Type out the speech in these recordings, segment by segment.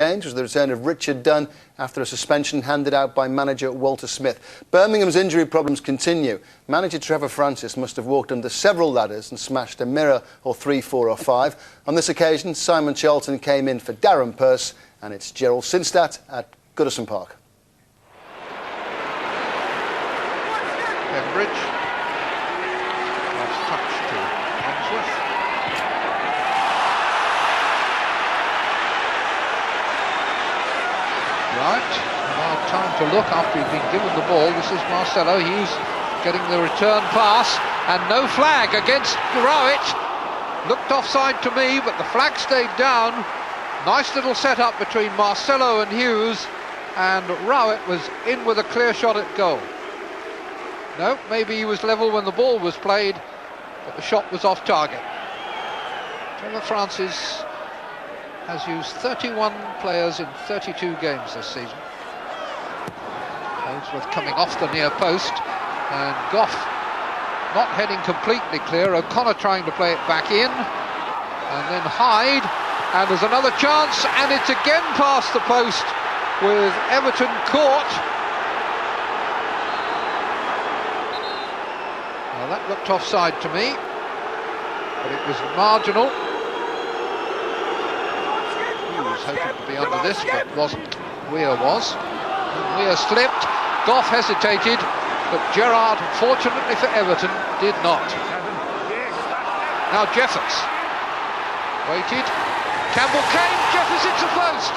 Change was the return of Richard Dunn after a suspension handed out by manager Walter Smith. Birmingham's injury problems continue. Manager Trevor Francis must have walked under several ladders and smashed a mirror or 3, 4 or 5. On this occasion, Simon Charlton came in for Darren Pearce, and it's Gerald Sinstadt at Goodison Park. Cambridge. Last touch to Unsworth. Right, now time to look after he's been given the ball. This is Marcelo, he's getting the return pass, and no flag against Rowett. Looked offside to me, but the flag stayed down. Nice little setup between Marcelo and Hughes, and Rowett was in with a clear shot at goal. No, maybe he was level when the ball was played, but the shot was off target. Trevor Francis has used 31 players in 32 games this season. Holdsworth coming off the near post, and Goff not heading completely clear. O'Connor trying to play it back in, and then Hyde, and there's another chance, and it's again past the post with Everton caught. Now that looked offside to me, but it was marginal. Hoping to be under this, but wasn't. Weir was. Weir slipped. Goff hesitated, but Gerrard, fortunately for Everton, did not. Now Jeffers waited. Campbell came. Jeffers hits the post.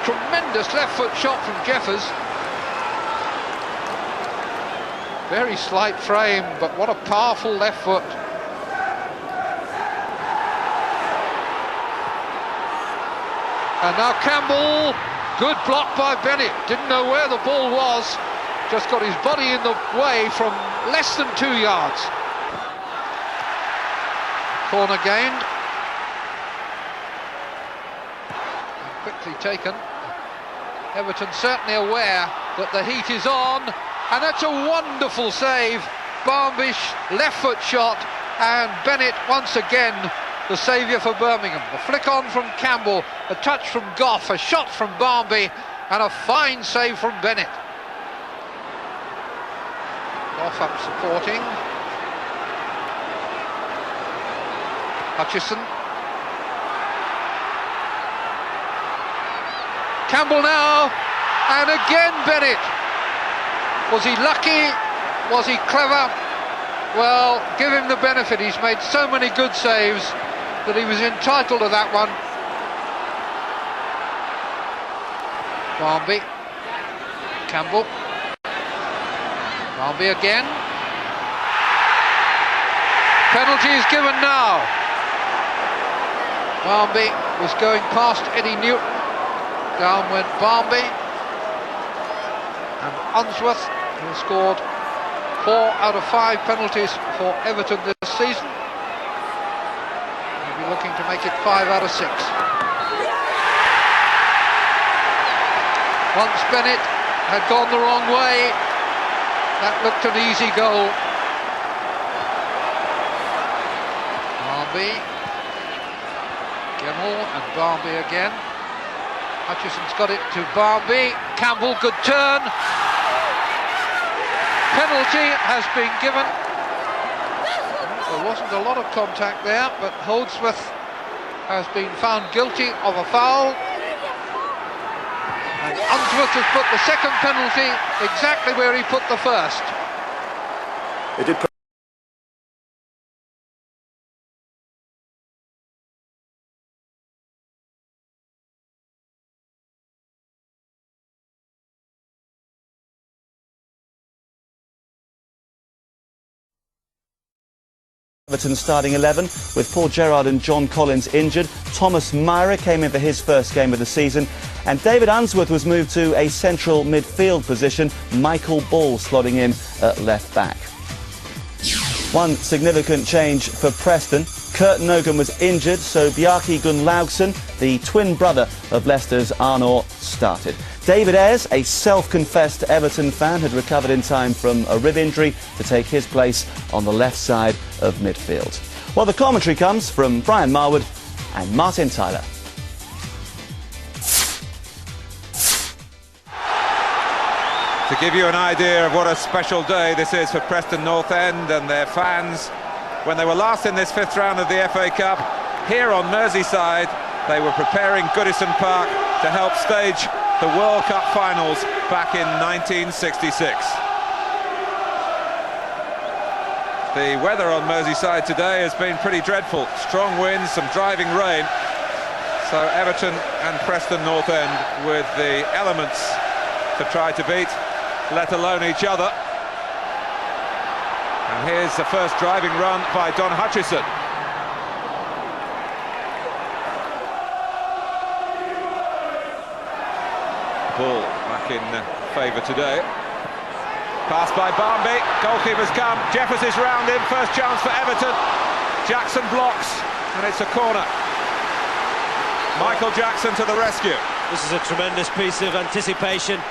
Tremendous left foot shot from Jeffers. Very slight frame, but what a powerful left foot. And now Campbell, good block by Bennett. Didn't know where the ball was, just got his body in the way from less than 2 yards. Corner gained. And quickly taken. Everton certainly aware that the heat is on, and that's a wonderful save. Barmbish, left foot shot, and Bennett once again the saviour for Birmingham. The flick on from Campbell, a touch from Goff, a shot from Barmby, and a fine save from Bennett. Goff up supporting. Hutchison. Campbell now, and again Bennett. Was he lucky? Was he clever? Well, give him the benefit. He's made so many good saves that he was entitled to that one. Barmby. Campbell. Barmby again. Penalty is given now. Barmby was going past Eddie Newton. Down went Barmby. And Unsworth, who scored 4 out of 5 penalties for Everton this season. He'll be looking to make it 5 out of 6. Once Bennett had gone the wrong way, that looked an easy goal. Barmby, Gemmell and Barmby again. Hutchison's got it to Barmby. Campbell, good turn. Penalty has been given. There wasn't a lot of contact there, but Holdsworth has been found guilty of a foul. And Unsworth has put the second penalty exactly where he put the first. It did. Everton starting 11 with Paul Gerrard and John Collins injured. Thomas Myra came in for his first game of the season, and David Unsworth was moved to a central midfield position. Michael Ball slotting in at left back. One significant change for Preston. Kurt Nogan was injured, so Bjarke Gunnlaugson, the twin brother of Leicester's Arnor, started. David Ayres, a self-confessed Everton fan, had recovered in time from a rib injury to take his place on the left side of midfield. Well, the commentary comes from Brian Marwood and Martin Tyler. To give you an idea of what a special day this is for Preston North End and their fans, when they were last in this 5th round of the FA Cup, here on Merseyside, they were preparing Goodison Park to help stage the World Cup finals back in 1966. The weather on Merseyside today has been pretty dreadful. Strong winds, some driving rain. So Everton and Preston North End with the elements to try to beat, let alone each other. And here's the first driving run by Don Hutchison. Ball back in favour today. Pass by Barmby, goalkeeper's come, Jeffers is round him, first chance for Everton. Jackson blocks, and it's a corner. Michael Jackson to the rescue. This is a tremendous piece of anticipation.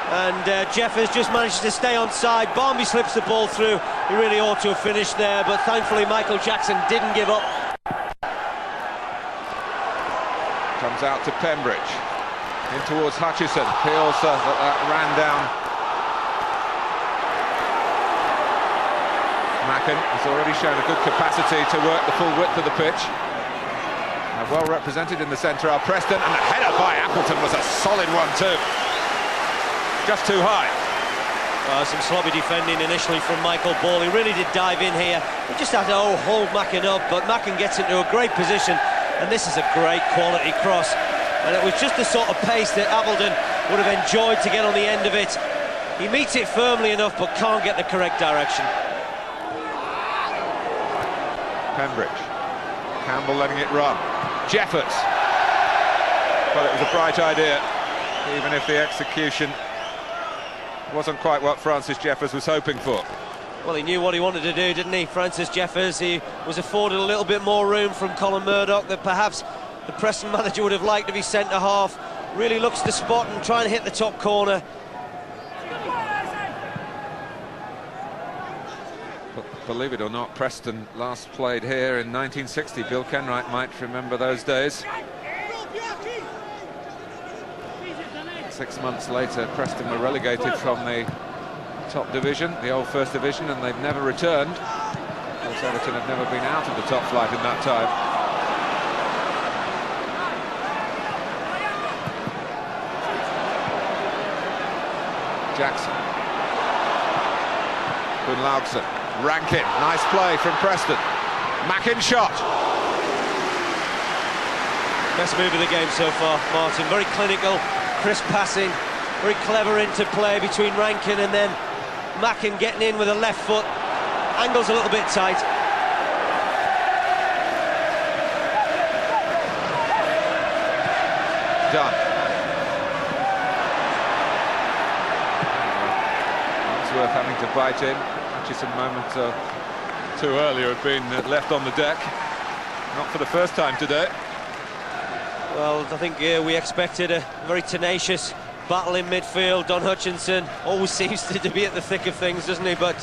And Jeffers just manages to stay on side. Barmby slips the ball through. He really ought to have finished there, but thankfully Michael Jackson didn't give up. Comes out to Pembridge. In towards Hutchison. Feels that ran down. Macken has already shown a good capacity to work the full width of the pitch. Well represented in the centre are Preston, and the header by Appleton was a solid one too. Just too high. Some sloppy defending initially from Michael Ball. He really did dive in here. He just had to hold Macken up, but Macken gets into a great position, and this is a great quality cross. And it was just the sort of pace that Appleton would have enjoyed to get on the end of it. He meets it firmly enough, but can't get the correct direction. Pembridge. Campbell letting it run. Jeffers. Well, it was a bright idea, even if the execution wasn't quite what Francis Jeffers was hoping for. Well, he knew what he wanted to do, didn't he, Francis Jeffers? He was afforded a little bit more room from Colin Murdoch that perhaps the Preston manager would have liked if he centre-half. Really looks to spot and try and hit the top corner. But believe it or not, Preston last played here in 1960. Bill Kenwright might remember those days. 6 months later, Preston were relegated from the top division, the old First Division, and they've never returned. Of course, Everton have never been out of the top flight in that time. Jackson. Gunlaugson. Rankin. Nice play from Preston. Macken shot. Best move of the game so far, Martin. Very clinical. Crisp passing, very clever interplay between Rankin and then Macken getting in with a left foot. Angle's a little bit tight. Done. It's worth having to bite in. Hutchison moment too early had been left on the deck. Not for the first time today. Well, I think we expected a very tenacious battle in midfield. Don Hutchinson always seems to be at the thick of things, doesn't he? But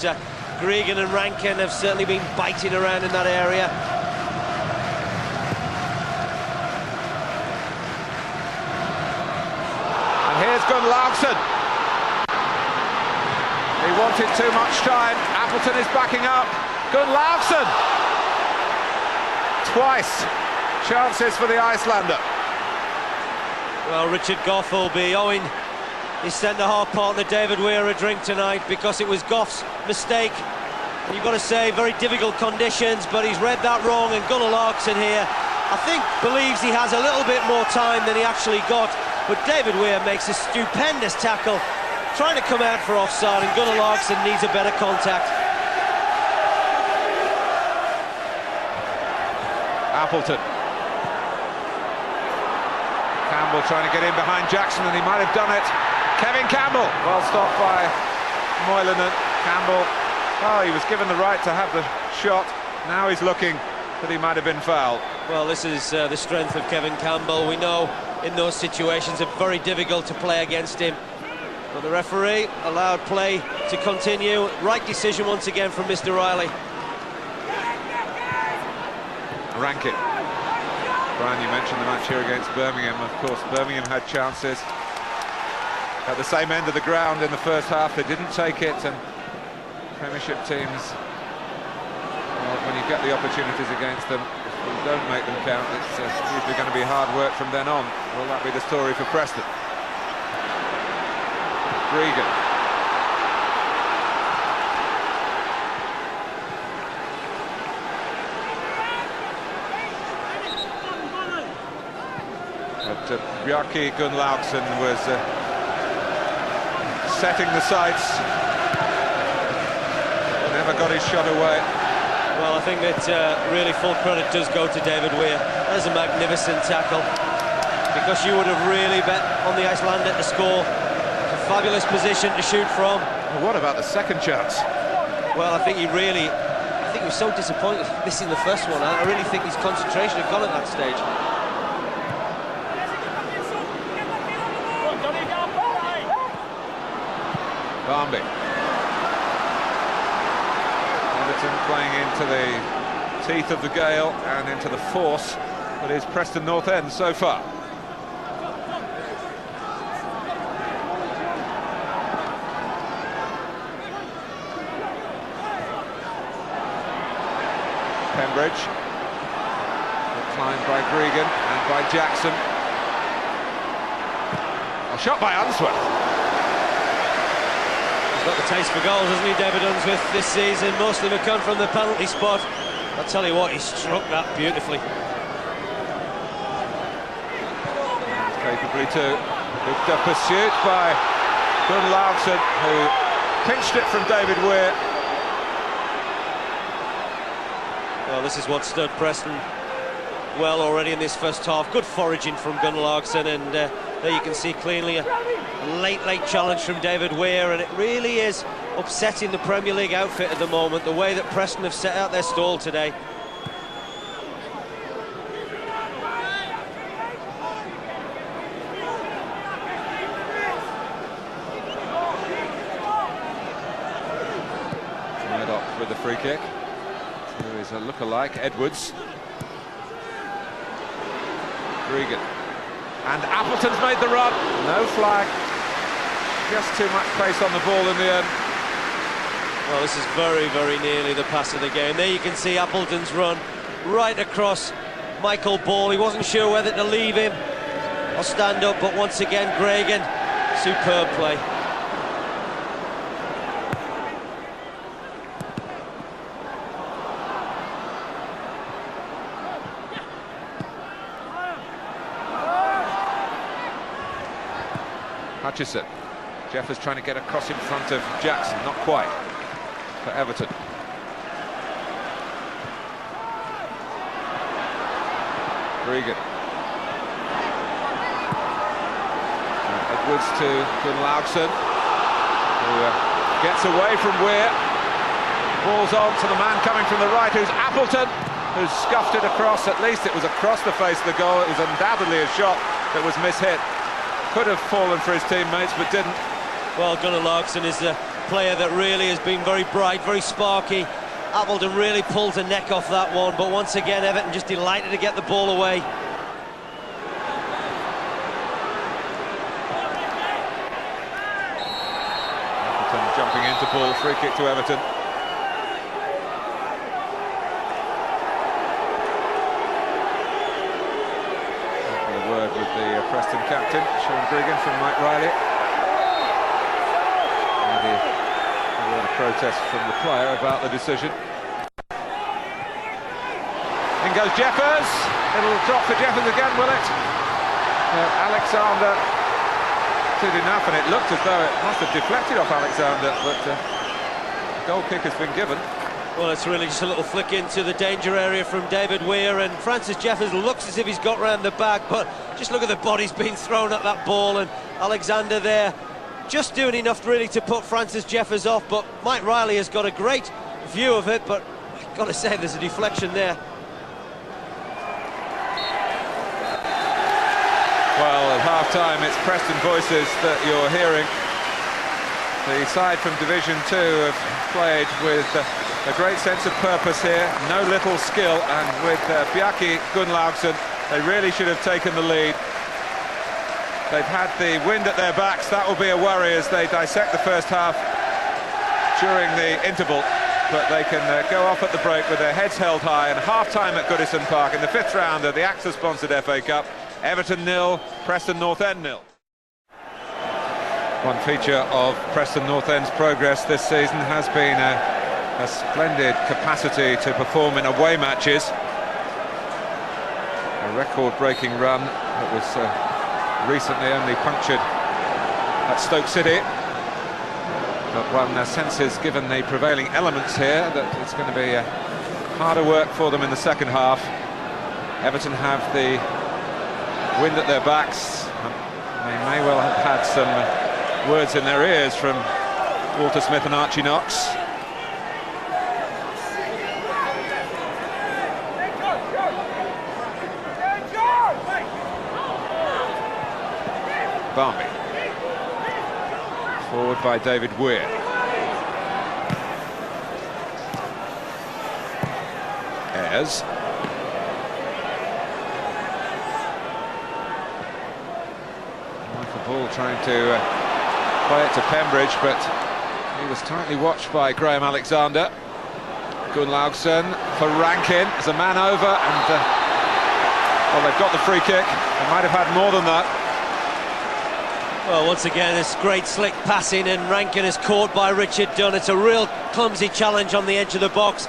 Gregan and Rankin have certainly been biting around in that area. And here's Gunlaugson. He wanted too much time. Appleton is backing up. Gunlaugson! Twice chances for the Icelander. Well, Richard Gough will be owing his centre-half partner David Weir a drink tonight because it was Gough's mistake. And you've got to say, very difficult conditions, but he's read that wrong, and Gunlaugson here, I think, believes he has a little bit more time than he actually got. But David Weir makes a stupendous tackle, trying to come out for offside, and Gunlaugson needs a better contact. Appleton. Campbell trying to get in behind Jackson, and he might have done it. Kevin Campbell, well stopped by Moylan. Campbell, oh, he was given the right to have the shot. Now he's looking that he might have been fouled. Well, this is the strength of Kevin Campbell. We know in those situations it's very difficult to play against him. But the referee allowed play to continue. Right decision once again from Mr. Riley. Rankin. Brian, you mentioned the match here against Birmingham. Of course, Birmingham had chances. at the same end of the ground in the first half. They didn't take it, and Premiership teams, well, when you get the opportunities against them, if you don't make them count, it's usually going to be hard work from then on. Will that be the story for Preston? Regan. But Bjarke Gunnlaugsson was setting the sights, never got his shot away. Well, I think that really full credit does go to David Weir. That is a magnificent tackle, because you would have really bet on the Icelander to score. It's a fabulous position to shoot from. Well, what about the second chance? Well, I think he was so disappointed missing the first one. I really think his concentration had gone at that stage. Barmby. Everton playing into the teeth of the gale and into the force that is Preston North End so far. Pembridge, climbed by Gregan and by Jackson. A shot by Unsworth. He's got the taste for goals, hasn't he, David Unsworth, this season? Most of them have come from the penalty spot. I'll tell you what, he struck that beautifully. Capably too. Good pursuit by Gunnlaugsson, who pinched it from David Weir. Well, this is what stood Preston well already in this first half. Good foraging from Gunnlaugsson, and there you can see cleanly a late challenge from David Weir, and it really is upsetting the Premier League outfit at the moment, the way that Preston have set out their stall today. Murdoch with the free kick. Who is a look-alike, Edwards. Regan. And Appleton's made the run. No flag. Just too much pace on the ball in the end. Well, this is very nearly the pass of the game. There you can see Appleton's run right across Michael Ball. He wasn't sure whether to leave him or stand up, but once again, Gregan, superb play. Hutchison. Jeffers trying to get across in front of Jackson, not quite, for Everton. Regan. Edwards to Gunnlaugsson, who gets away from Weir. Ball's on to the man coming from the right, who's Appleton, who's scuffed it across. At least it was across the face of the goal. It was undoubtedly a shot that was mishit. Could have fallen for his teammates, but didn't. Well, Gunnlaugsson is a player that really has been very bright, very sparky. Appleton really pulled the neck off that one, but once again, Everton just delighted to get the ball away. Appleton jumping into ball, free kick to Everton. With the Preston captain, Sean Gregan, from Mike Riley. Maybe a word of protest from the player about the decision. In goes Jeffers. It'll drop for Jeffers again, will it? Alexander did enough, and it looked as though it must have deflected off Alexander, but goal kick has been given. Well, it's really just a little flick into the danger area from David Weir, and Francis Jeffers looks as if he's got round the back, but just look at the bodies being thrown at that ball, and Alexander there just doing enough really to put Francis Jeffers off, but Mike Riley has got a great view of it, but I've got to say there's a deflection there. Well, at half-time it's Preston voices that you're hearing. The side from Division 2 have played with a great sense of purpose here, no little skill, and with Bjarke Gunnlaugsson, they really should have taken the lead. They've had the wind at their backs. That will be a worry as they dissect the first half during the interval. But they can go off at the break with their heads held high. And half-time at Goodison Park in the 5th round of the AXA-sponsored FA Cup. Everton 0, Preston North End 0. One feature of Preston North End's progress this season has been a splendid capacity to perform in away matches. A record-breaking run that was recently only punctured at Stoke City. But one senses, given the prevailing elements here, that it's going to be harder work for them in the second half. Everton have the wind at their backs. They may well have had some words in their ears from Walter Smith and Archie Knox. Barmby. Forward by David Weir. Ayres. Michael Ball trying to play it to Pembridge, but he was tightly watched by Graham Alexander. Gunnlaugsson for Rankin. There's a man over, and well, they've got the free kick. They might have had more than that. Well, once again, this great slick passing, and Rankin is caught by Richard Dunn. It's a real clumsy challenge on the edge of the box.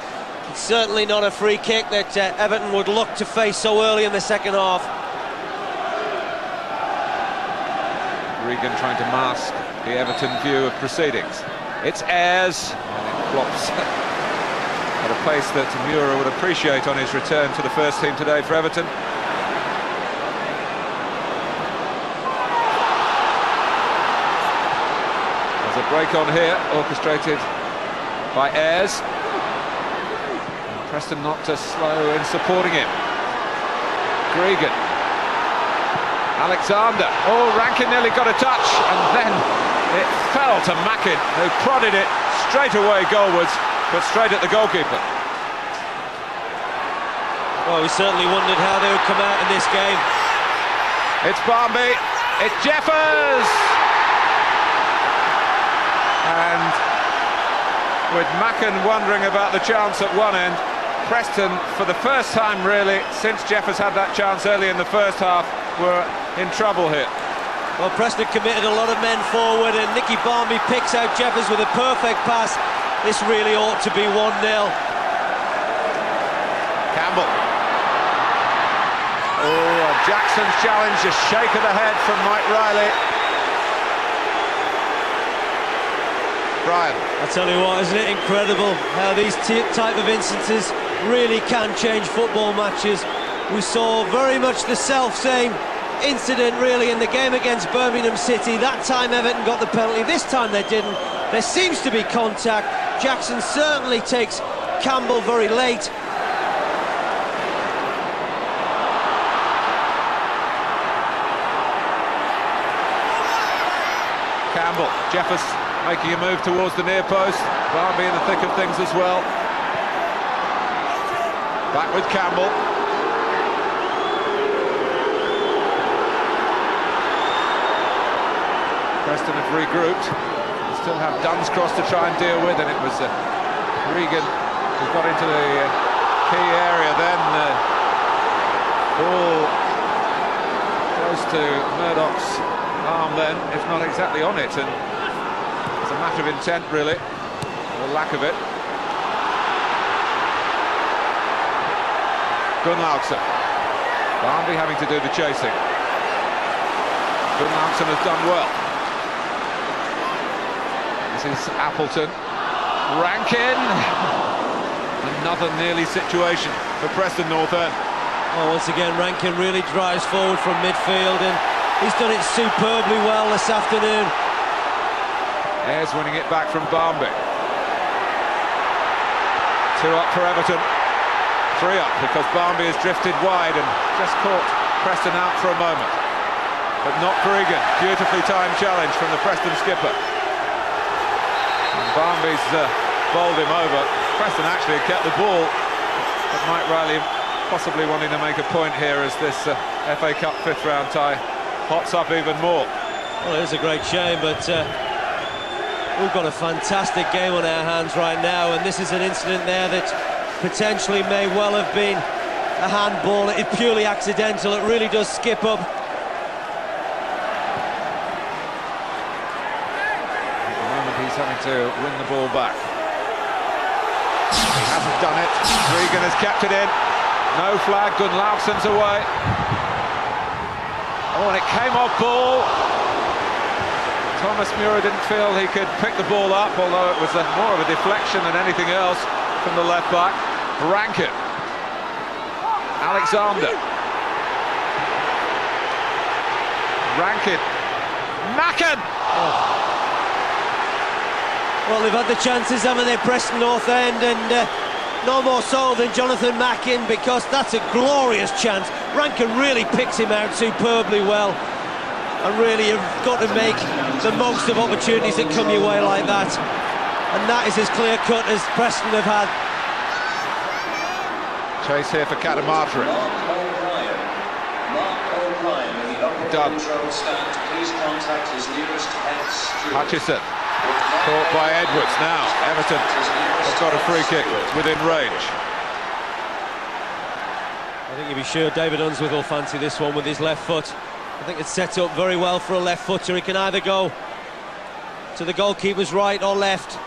It's certainly not a free kick that Everton would look to face so early in the second half. Regan trying to mask the Everton view of proceedings. It's Ayres, and it flops at a pace that Mura would appreciate on his return to the first team today for Everton. There's a break on here, orchestrated by Ayres. And Preston not too slow in supporting him. Gregan. Alexander. Oh, Rankin nearly got a touch, and then it fell to Mackin, who prodded it straight away goalwards, but straight at the goalkeeper. Well, we certainly wondered how they would come out in this game. It's Barmby. It's Jeffers. And with Mackin wondering about the chance at one end, Preston, for the first time really since Jeffers had that chance early in the first half, were in trouble here. Well, Preston committed a lot of men forward, and Nicky Barmby picks out Jeffers with a perfect pass. This really ought to be 1-0. Campbell. Oh, Jackson's challenge, a shake of the head from Mike Riley. Brian. I tell you what, isn't it incredible how these type of instances really can change football matches. We saw very much the self-same incident really in the game against Birmingham City. That time Everton got the penalty, this time they didn't. There seems to be contact. Jackson certainly takes Campbell very late. Campbell, Jeffers making a move towards the near post. Barmby in the thick of things as well. Back with Campbell. Preston have regrouped. They still have Dunn's cross to try and deal with, and it was Regan who got into the key area then. Ball close to Murdoch's arm then, if not exactly on it, and it's a matter of intent really, or lack of it. Gunnlaugsson. Barmby having to do the chasing. Gunnlaugsson has done well. This is Appleton. Rankin. Another nearly situation for Preston North End. Oh, once again, Rankin really drives forward from midfield, and he's done it superbly well this afternoon. Ayres winning it back from Barmby. 2 up for Everton. 3 up because Barmby has drifted wide and just caught Preston out for a moment. But not Gregan. Beautifully timed challenge from the Preston skipper. And Barmby's bowled him over. Preston actually had kept the ball, but Mike Riley possibly wanting to make a point here as this FA Cup 5th round tie hots up even more. Well, it is a great shame, but we've got a fantastic game on our hands right now, and this is an incident there that potentially may well have been a handball. It's purely accidental. It really does skip up. At the moment he's having to win the ball back. He hasn't done it. Regan has kept it in. No flag. Gunnlaugsson's away. Oh, and it came off ball. Thomas Muir didn't feel he could pick the ball up, although it was more of a deflection than anything else from the left back. Rankin. Alexander. Rankin. Macken. Oh. Well, they've had the chances, haven't they, Preston North End, and no more so than Jonathan Macken, because that's a glorious chance. Rankin really picks him out superbly well, and really you've got to make the most of opportunities that come your way like that, and that is as clear-cut as Preston have had. Chase here for Cadamarteri. Done. Hutchison. Caught by Edwards. Now Everton have got a free kick within range. I think you'd be sure David Unsworth will fancy this one with his left foot. I think it's set up very well for a left footer. He can either go to the goalkeeper's right or left.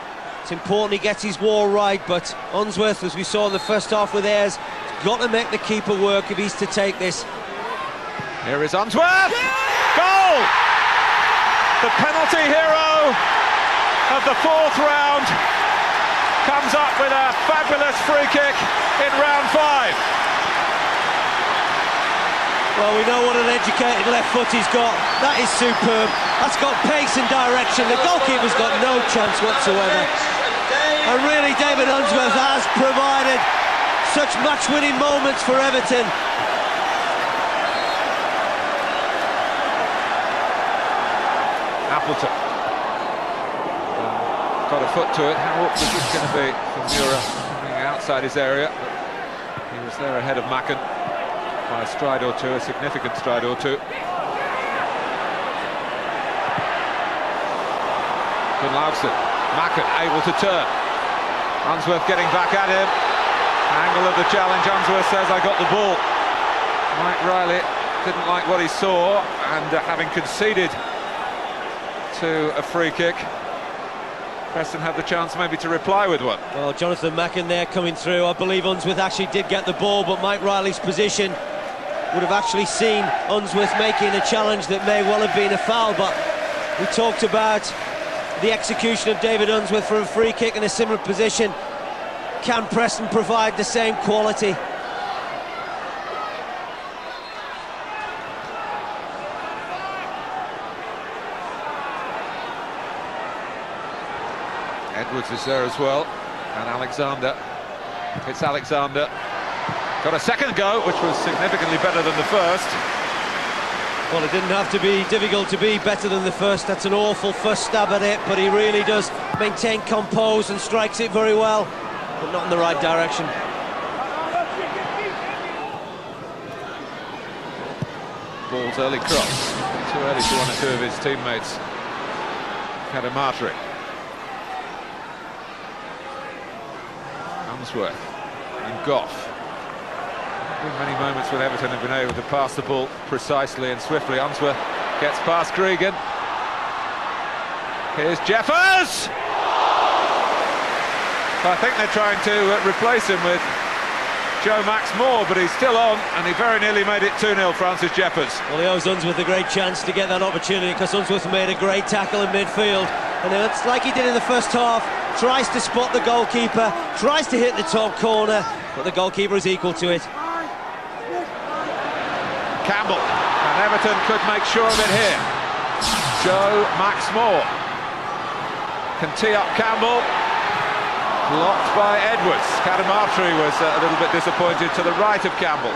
It's important he gets his wall right, but Unsworth, as we saw in the first half with Ayres, has got to make the keeper work if he's to take this. Here is Unsworth! Goal! The penalty hero of the fourth round comes up with a fabulous free kick in round 5. Well, we know what an educated left foot he's got. That is superb. That's got pace and direction. The goalkeeper's got no chance whatsoever. And really, David Unsworth has provided such match-winning moments for Everton. Appleton. Got a foot to it. How awkward is this going to be for Mura coming outside his area? He was there ahead of Macken by a stride or two, a significant stride or two. Gunnlaugson. Macken able to turn. Unsworth getting back at him. Angle of the challenge. Unsworth says, I got the ball. Mike Riley didn't like what he saw, and having conceded to a free kick, Preston had the chance maybe to reply with one. Well, Jonathan Macken there coming through. I believe Unsworth actually did get the ball, but Mike Riley's position would have actually seen Unsworth making a challenge that may well have been a foul. But we talked about the execution of David Unsworth for a free kick in a similar position. Can Preston provide the same quality? Edwards is there as well, and Alexander. It's Alexander. Got a second go, which was significantly better than the first. Well, it didn't have to be difficult to be better than the first. That's an awful first stab at it, but he really does maintain compose and strikes it very well, but not in the right direction. Ball's early cross. Too early to one or two of his teammates. Cadamarteri. Unsworth and Goff. Many moments when Everton have been able to pass the ball precisely and swiftly. Unsworth gets past Cregan. Here's Jeffers! I think they're trying to replace him with Joe Max Moore, but he's still on, and he very nearly made it 2-0, Francis Jeffers. Well, he owes Unsworth a great chance to get that opportunity, because Unsworth made a great tackle in midfield, and it's like he did in the first half. Tries to spot the goalkeeper, tries to hit the top corner, but the goalkeeper is equal to it. Campbell, and Everton could make sure of it here. Joe Max Moore can tee up Campbell, blocked by Edwards. Cadamarteri was a little bit disappointed to the right of Campbell.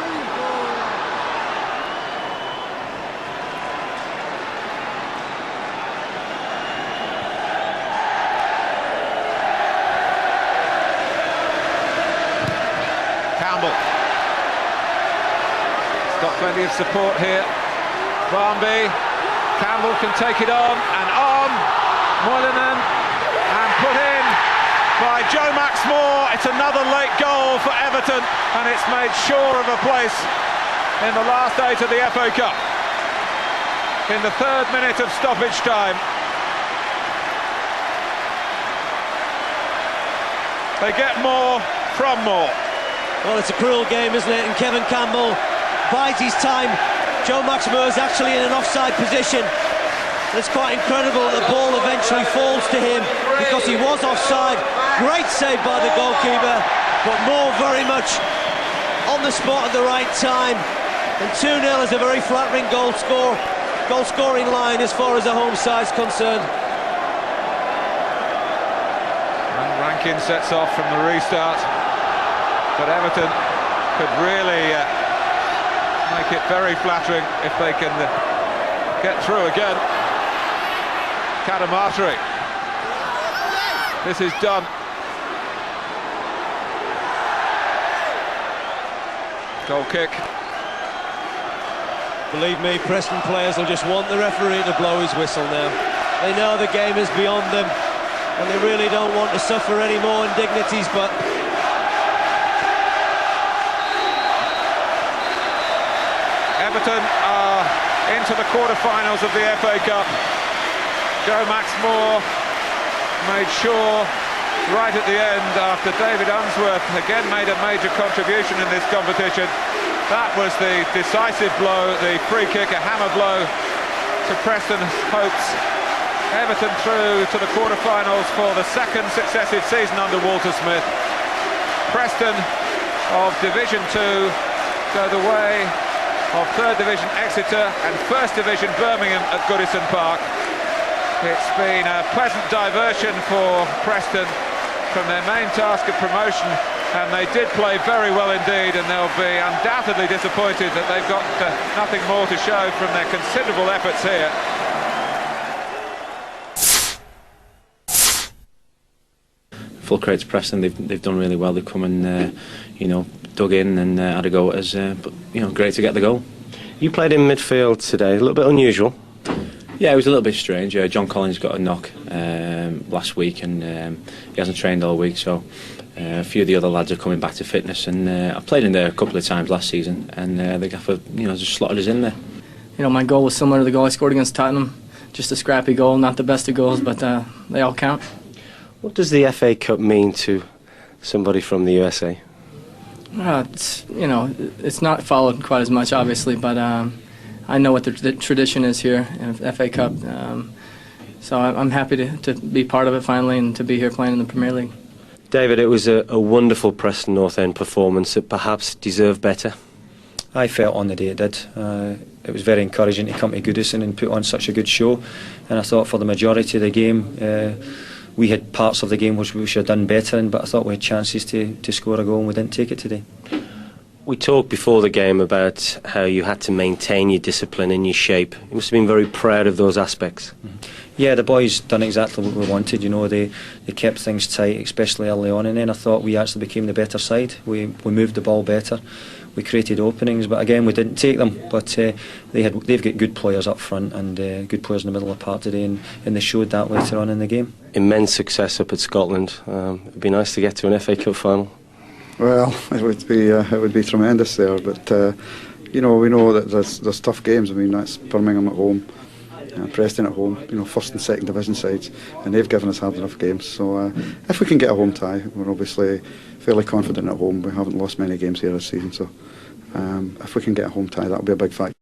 Got plenty of support here Barnby, Campbell can take it on, Moynihan, and put in by Joe Maxmore. It's another late goal for Everton, and it's made sure of a place in the last 8 of the FA Cup. In the 3rd minute of stoppage time. They get more from more. Well, it's a cruel game, isn't it? And Kevin Campbell bides his time. Joe Maxmore's actually in an offside position. It's quite incredible that the ball eventually falls to him because he was offside. Great save by the goalkeeper, but Moore very much on the spot at the right time. And 2-0 is a very flattering goal-scoring line as far as the home side's concerned. And Rankin sets off from the restart, but Everton could really make it very flattering if they can get through again. Kadamatri. This is done. Goal kick. Believe me, Preston players will just want the referee to blow his whistle now. They know the game is beyond them, and they really don't want to suffer any more indignities, but Everton are into the quarter-finals of the FA Cup. Joe Maxmore made sure right at the end, after David Unsworth again made a major contribution in this competition. That was the decisive blow, the free kick, a hammer blow to Preston's hopes. Everton through to the quarter-finals for the 2nd successive season under Walter Smith. Preston of Division 2 go the way of 3rd Division Exeter and 1st Division Birmingham at Goodison Park. It's been a pleasant diversion for Preston from their main task of promotion, and they did play very well indeed, and they'll be undoubtedly disappointed that they've got nothing more to show from their considerable efforts here. Full credit to Preston. They've done really well. They've come and dug in and had a go at us, but great to get the goal. You played in midfield today, a little bit unusual. Yeah, it was a little bit strange. John Collins got a knock last week, and he hasn't trained all week, so a few of the other lads are coming back to fitness, and I played in there a couple of times last season, and the gaffer just slotted us in there. My goal was similar to the goal I scored against Tottenham. Just a scrappy goal, not the best of goals, but they all count. What does the FA Cup mean to somebody from the USA? It's not followed quite as much, obviously, but I know what the tradition is here in FA Cup, so I'm happy to be part of it finally and to be here playing in the Premier League. David, it was a wonderful Preston North End performance that perhaps deserved better. I felt on the day it did. It was very encouraging to come to Goodison and put on such a good show, and I thought for the majority of the game we had parts of the game which we should have done better in, but I thought we had chances to score a goal and we didn't take it today. We talked before the game about how you had to maintain your discipline and your shape. You must have been very proud of those aspects. Yeah, the boys done exactly what we wanted. They kept things tight, especially early on, and then I thought we actually became the better side. We moved the ball better, we created openings, but again we didn't take them. But they've got good players up front and good players in the middle of the park today, and they showed that later on in the game. Immense success up at Scotland. It'd be nice to get to an FA Cup final. Well, it would be tremendous there, but we know that there's tough games. I mean, that's Birmingham at home, Preston at home, 1st and 2nd division sides, and they've given us hard enough games. So if we can get a home tie, we're obviously fairly confident at home. We haven't lost many games here this season, so if we can get a home tie, that'll be a big factor.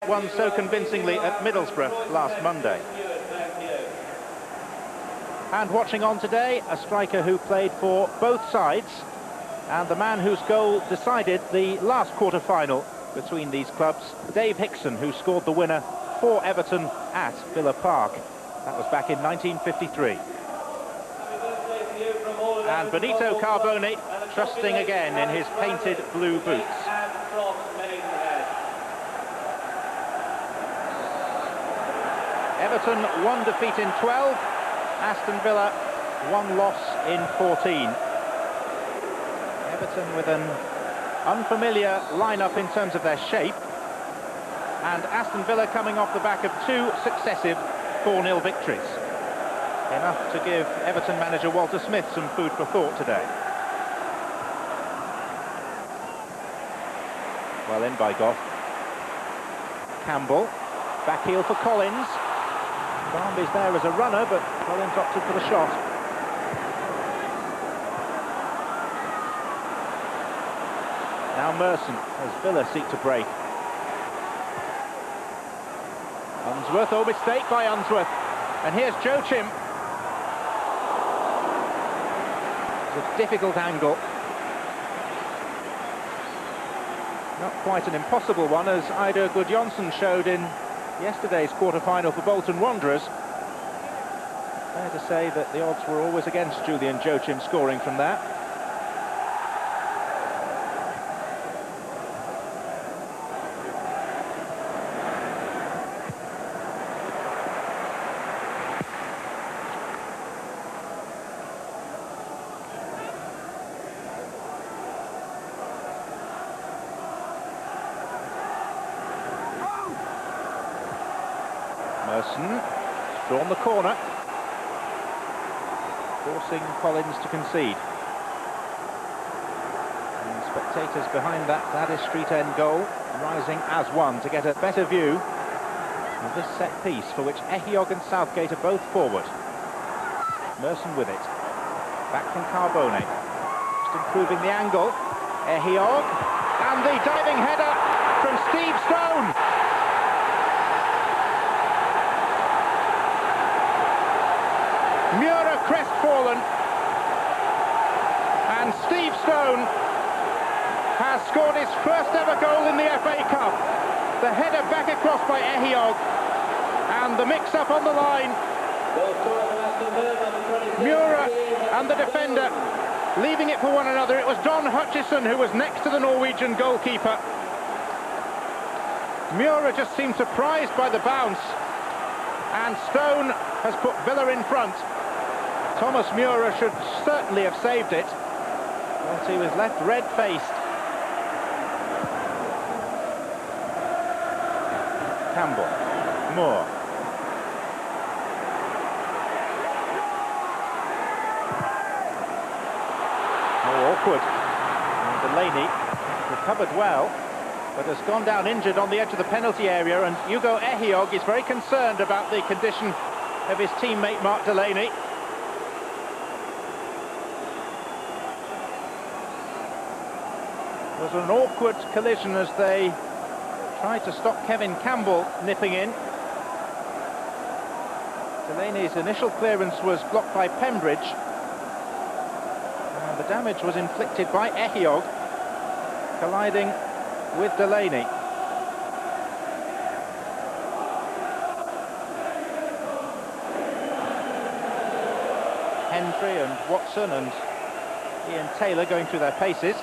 Won so convincingly at Middlesbrough last Monday. And watching on today, a striker who played for both sides, and the man whose goal decided the last quarter-final between these clubs, Dave Hickson, who scored the winner for Everton at Villa Park. That was back in 1953. And Benito Carbone trusting again in his painted blue boots. Everton 1 defeat in 12, Aston Villa 1 loss in 14. Everton with an unfamiliar lineup in terms of their shape, and Aston Villa coming off the back of 2 successive 4-0 victories. Enough to give Everton manager Walter Smith some food for thought today. Well in by Goff. Campbell, back heel for Collins. Barmby's there as a runner, but Collins opted for the shot. Now Merson as Villa seek to break. Unsworth, oh, mistake by Unsworth. And here's Joachim. It's a difficult angle. Not quite an impossible one, as Eidur Gudjonsson showed in yesterday's quarter-final for Bolton Wanderers. Fair to say that the odds were always against Julian Joachim scoring from that. Merson has drawn the corner, forcing Collins to concede. And spectators behind that Gladys Street End goal rising as one to get a better view of this set piece, for which Ehiog and Southgate are both forward. Merson with it, back from Carbone, just improving the angle. Ehiog, and the diving header from Steve Stone. Mura crestfallen, and Steve Stone has scored his first ever goal in the FA Cup. The header back across by Ehiog, and the mix-up on the line. Mura and the defender leaving it for one another. It was Don Hutchison who was next to the Norwegian goalkeeper. Mura just seemed surprised by the bounce, and Stone has put Villa in front. Thomas Mura should certainly have saved it, but he was left red-faced. Campbell, Moore. More awkward. And Delaney recovered well, but has gone down injured on the edge of the penalty area, and Hugo Ehiog is very concerned about the condition of his teammate Mark Delaney. It was an awkward collision as they tried to stop Kevin Campbell nipping in. Delaney's initial clearance was blocked by Pembridge, and the damage was inflicted by Ehiog, colliding with Delaney. Hendry and Watson and Ian Taylor going through their paces.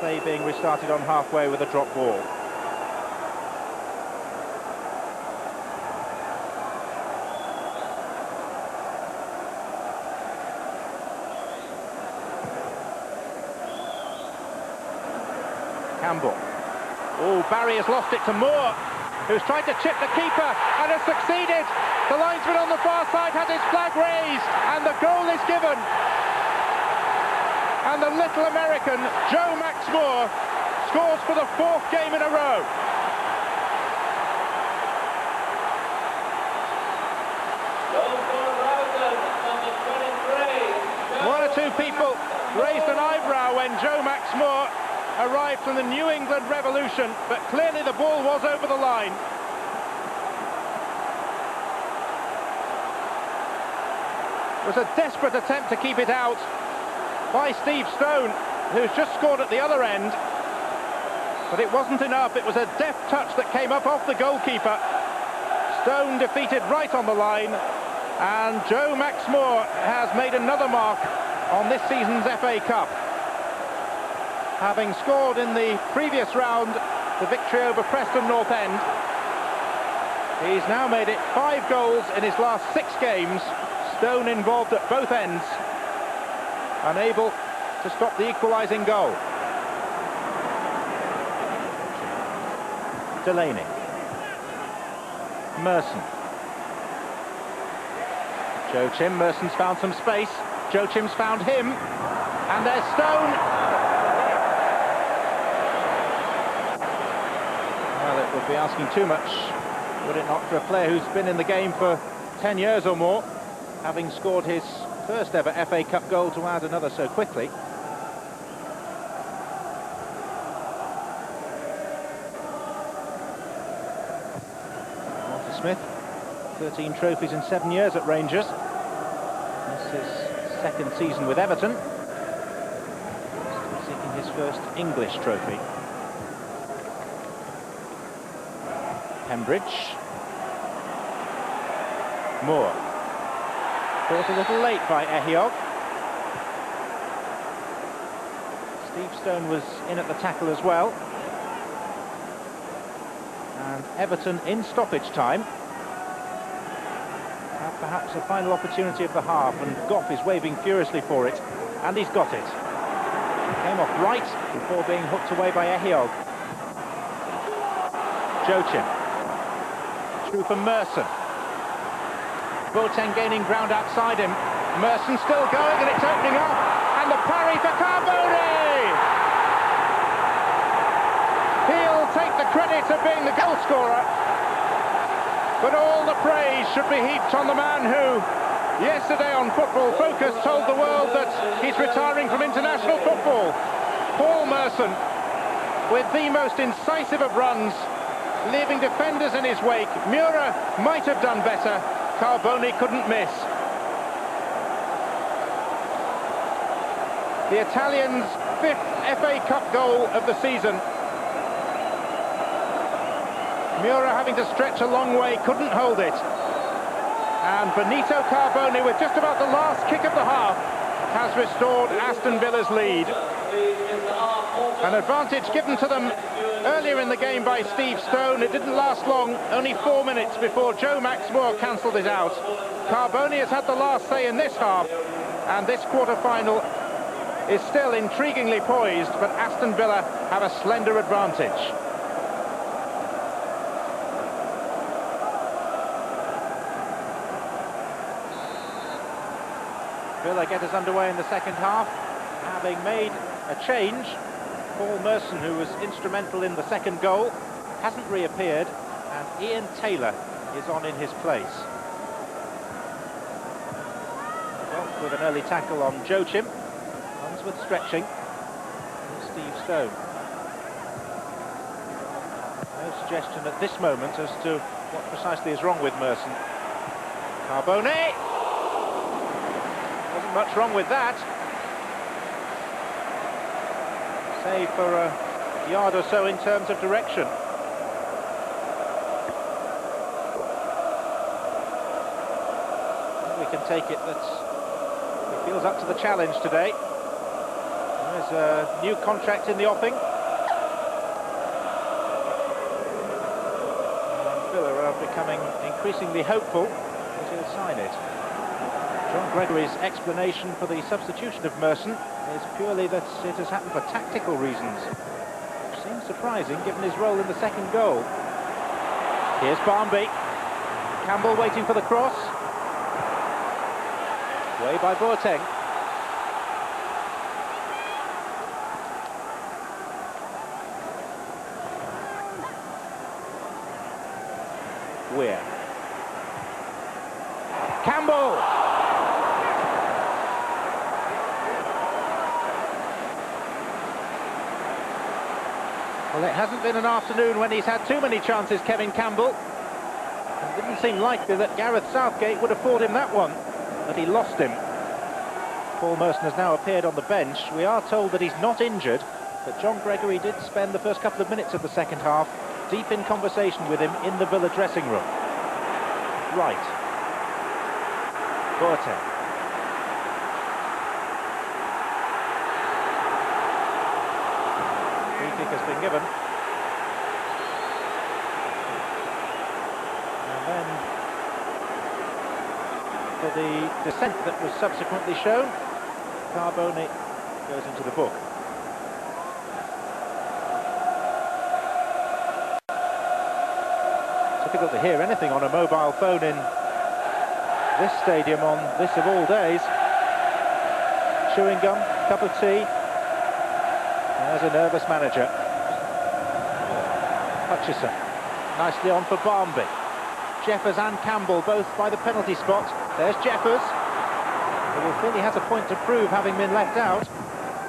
Play being restarted on halfway with a drop ball. Campbell. Oh, Barry has lost it to Moore, who's tried to chip the keeper and has succeeded. The linesman on the far side has his flag raised, and the goal is given. And the little American, Joe Max Moore, scores for the 4th game in a row. One or two people raised an eyebrow when Joe Max Moore arrived from the New England Revolution, but clearly the ball was over the line. It was a desperate attempt to keep it out by Steve Stone, who's just scored at the other end, but it wasn't enough. It was a deft touch that came up off the goalkeeper. Stone defeated right on the line, and Joe Max Moore has made another mark on this season's FA Cup, having scored in the previous round the victory over Preston North End. He's now made it 5 goals in his last 6 games. Stone involved at both ends, unable to stop the equalising goal. Delaney. Merson. Joachim. Merson's found some space. Joachim's found him. And there's Stone. Well, it would be asking too much, would it not, for a player who's been in the game for 10 years or more, having scored his first ever FA Cup goal, to add another so quickly. Walter Smith, 13 trophies in 7 years at Rangers. This is his second season with Everton. Still seeking his first English trophy. Pembridge. Moore. Caught a little late by Ehiog. Steve Stone was in at the tackle as well. And Everton in stoppage time have perhaps a final opportunity of the half, and Goff is waving furiously for it, and he's got it. Came off right before being hooked away by Ehiog. Joachim. Through for Merson. Boateng gaining ground outside him. Merson still going, and it's opening up. And the parry for Carbone! He'll take the credit of being the goal scorer. But all the praise should be heaped on the man who, yesterday on Football Focus, told the world that he's retiring from international football. Paul Merson, with the most incisive of runs, leaving defenders in his wake. Mura might have done better. Carbone couldn't miss. The Italians' 5th FA Cup goal of the season. Mura, having to stretch a long way, couldn't hold it. And Benito Carbone, with just about the last kick of the half, has restored Aston Villa's lead. An advantage given to them earlier in the game by Steve Stone. It didn't last long, only 4 minutes before Joe Maxmore cancelled it out. Carbone has had the last say in this half, and this quarter-final is still intriguingly poised, but Aston Villa have a slender advantage. Villa get us underway in the second half, having made a change. Paul Merson, who was instrumental in the second goal, hasn't reappeared, and Ian Taylor is on in his place. Well, with an early tackle on Joachim, Unsworth stretching, and Steve Stone. No suggestion at this moment as to what precisely is wrong with Merson. Carbone! Wasn't much wrong with that. Save for a yard or so in terms of direction. We can take it that he feels up to the challenge today. There's a new contract in the offing. And Villa are becoming increasingly hopeful that he'll sign it. John Gregory's explanation for the substitution of Merson is purely that it has happened for tactical reasons, which seems surprising given his role in the second goal. Here's Barmby. Campbell waiting for the cross. Way by Boateng. Weir. Campbell! Well, it hasn't been an afternoon when he's had too many chances, Kevin Campbell. It didn't seem likely that Gareth Southgate would afford him that one, but he lost him. Paul Merson has now appeared on the bench. We are told that he's not injured, but John Gregory did spend the first couple of minutes of the second half deep in conversation with him in the Villa dressing room. Right. Boateng. Free kick has been given. for the descent that was subsequently shown. Carboni goes into the book. Difficult to hear anything on a mobile phone in this stadium on this of all days. Chewing gum, cup of tea. There's a nervous manager. Hutchison, nicely on for Barmby. Jeffers and Campbell both by the penalty spot. There's Jeffers, who will feel he has a point to prove, having been left out.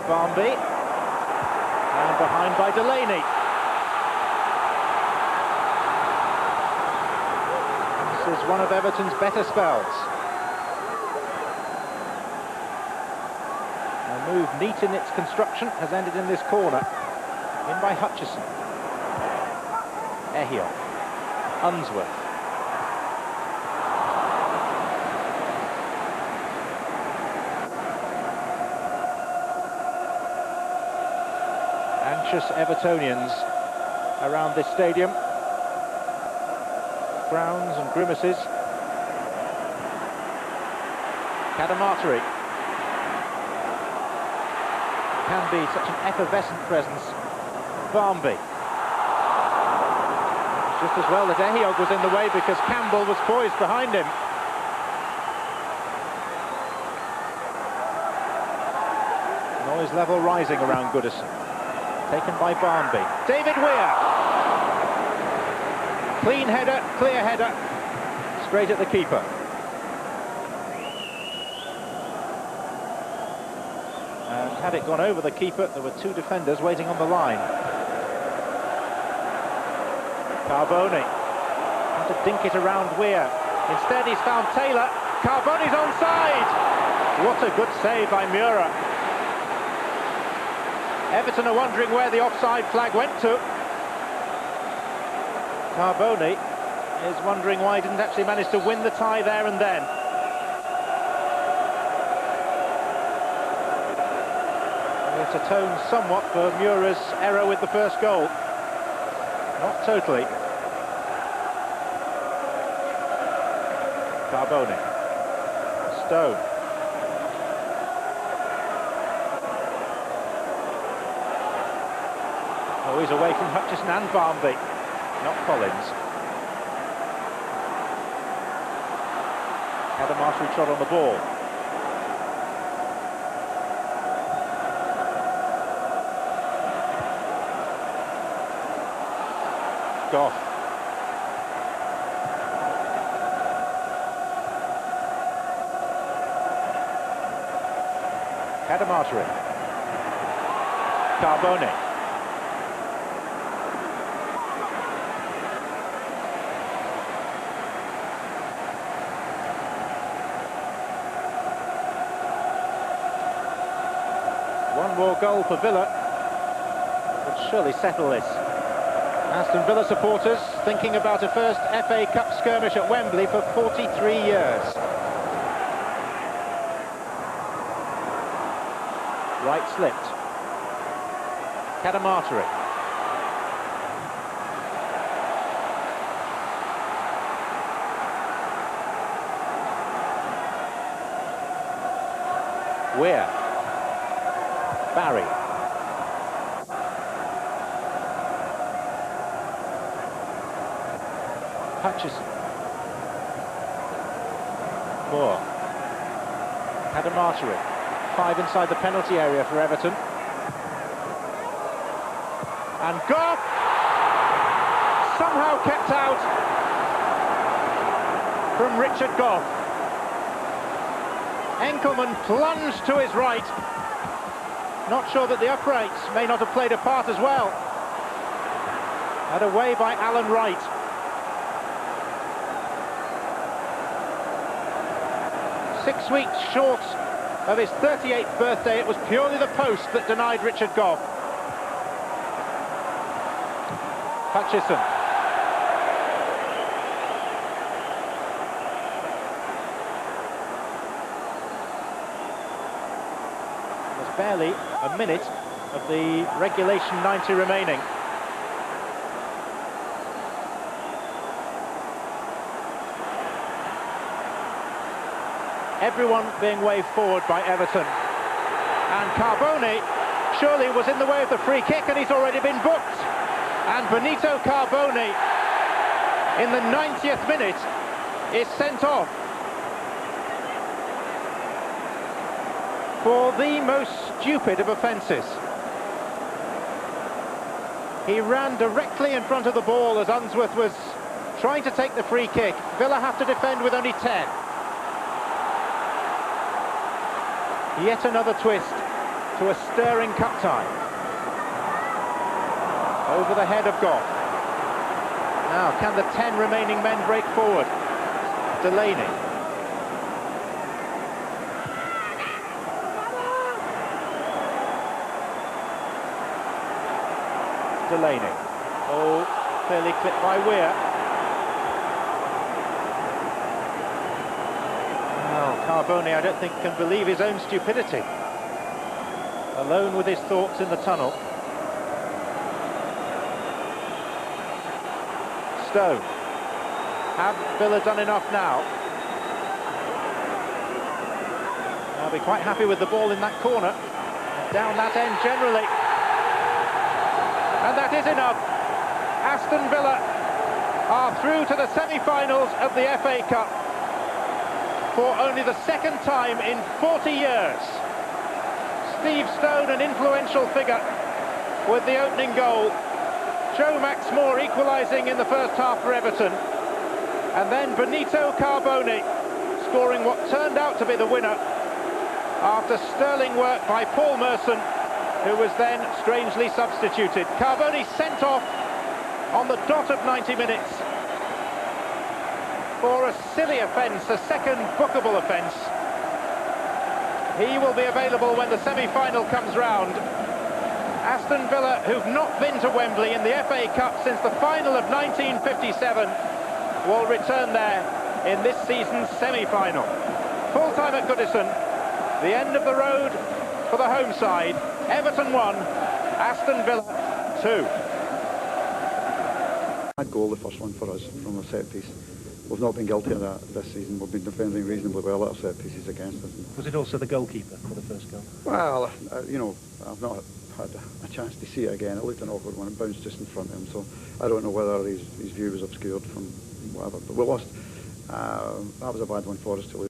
Barmby, and behind by Delaney. This is one of Everton's better spells. A move neat in its construction has ended in this corner. In by Hutchison. Ehio. Unsworth. Anxious Evertonians around this stadium. Frowns and grimaces. Cadamarteri can be such an effervescent presence. Barmby. Just as well that Ehio was in the way because Campbell was poised behind him. Noise level rising around Goodison. Taken by Barmby. David Weir. Clean header, clear header, straight at the keeper. And had it gone over the keeper, there were two defenders waiting on the line. Carboni trying to dink it around Weir. Instead he's found Taylor. Carboni's onside. What a good save by Mura. Everton are wondering where the offside flag went to. Carboni is wondering why he didn't actually manage to win the tie there and then. It atones somewhat for Mura's error with the first goal. Not totally. Carboni. Stone. Oh, he's away from Hutchison and Barmby. Not Collins. Cadamarteri trod on the ball. Goff. Cadamarteri. Carboni. One more goal for Villa would surely settle this. Aston Villa supporters thinking about a first FA Cup skirmish at Wembley for 43 years. Right slipped. Cadamarteri. Weir. Barry. Hutchison. Moore. Cadamarteri. 5 inside the penalty area for Everton. And Goff somehow kept out from Richard Goff. Enkelman plunged to his right. Not sure that the uprights may not have played a part as well. And away by Alan Wright. Six weeks short of his 38th birthday, it was purely the post that denied Richard Goff. Hutchison. There's barely a minute of the regulation 90 remaining. everyone being waved forward by Everton. And Carbone surely was in the way of the free kick, and he's already been booked. And Benito Carbone, in the 90th minute, is sent off for the most stupid of offences. He ran directly in front of the ball as Unsworth was trying to take the free kick. Villa have to defend with only 10. Yet another twist to a stirring cup tie. Over the head of Goff. Now, can the 10 remaining men break forward? Delaney. Delaney. Oh, clearly clipped by Weir. Well, Carbone, I don't think, can believe his own stupidity. Alone with his thoughts in the tunnel. Stone. Have Villa done enough now? I'll be quite happy with the ball in that corner. Down that end generally. And that is enough. Aston Villa are through to the semi-finals of the FA Cup for only the second time in 40 years. Steve Stone, an influential figure, with the opening goal. Joe Maxmore equalising in the first half for Everton. And then Benito Carbone scoring what turned out to be the winner after sterling work by Paul Merson, who was then strangely substituted. Carbone sent off on the dot of 90 minutes for a silly offence, a second bookable offence. He will be available when the semi-final comes round. Aston Villa, who've not been to Wembley in the FA Cup since the final of 1957, will return there in this season's semi-final. Full-time at Goodison, the end of the road for the home side. Everton 1, Aston Villa 2. That goal, the first one for us, from a set piece. We've not been guilty of that this season. We've been defending reasonably well at our set pieces against us. Was it also the goalkeeper for the first goal? Well, you know, I've not had a chance to see it again. It looked an awkward one. It bounced just in front of him, so I don't know whether his view was obscured from whatever. But we lost. That was a bad one for us to lose.